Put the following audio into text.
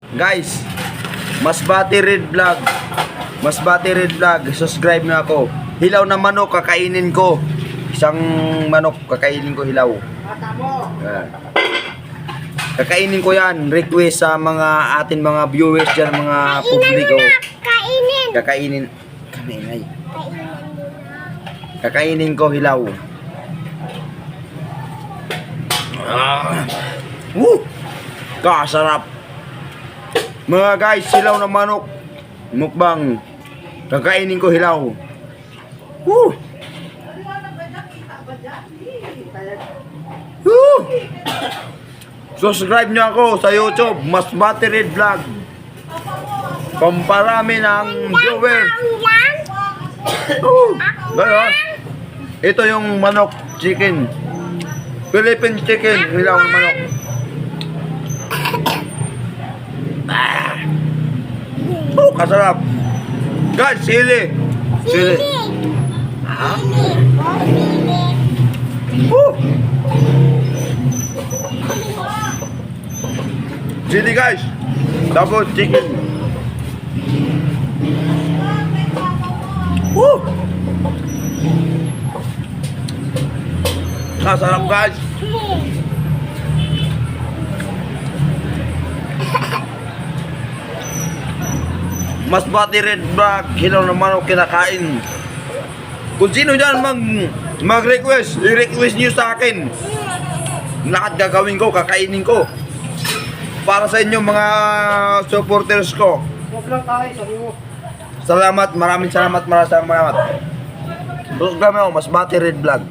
Guys, Masbate Red Vlog. Masbate Red Vlog. Subscribe na ako. Hilaw na manok kakainin ko. Isang manok kakainin ko hilaw. Yan. Kakainin ko yan. Request sa mga atin mga viewers dyan, mga publiko. Kakainin. Kaminay. Kakainin ko hilaw. Kasarap. Mga guys, hilaw na manok. Mukbang. Kakainin ko hilaw. Woo! Woo! Subscribe nyo ako sa YouTube, Masbate Red Vlog. Pamparami ng viewers. Gano'n. Ito yung manok chicken. Philippine chicken, hilaw na manok. Kasarap. Guys, sili. Sili. Ha? Sili guys. Tapos chicken. Kasarap guys. Masbate Red Vlog, hilaw na manok kinakain. Kung sino dyan mag-request, i-request nyo sa akin. Lahat gagawin ko, kakainin ko. Para sa inyo mga supporters ko. Salamat, maraming salamat. Subscribe mo, Masbate Red Vlog.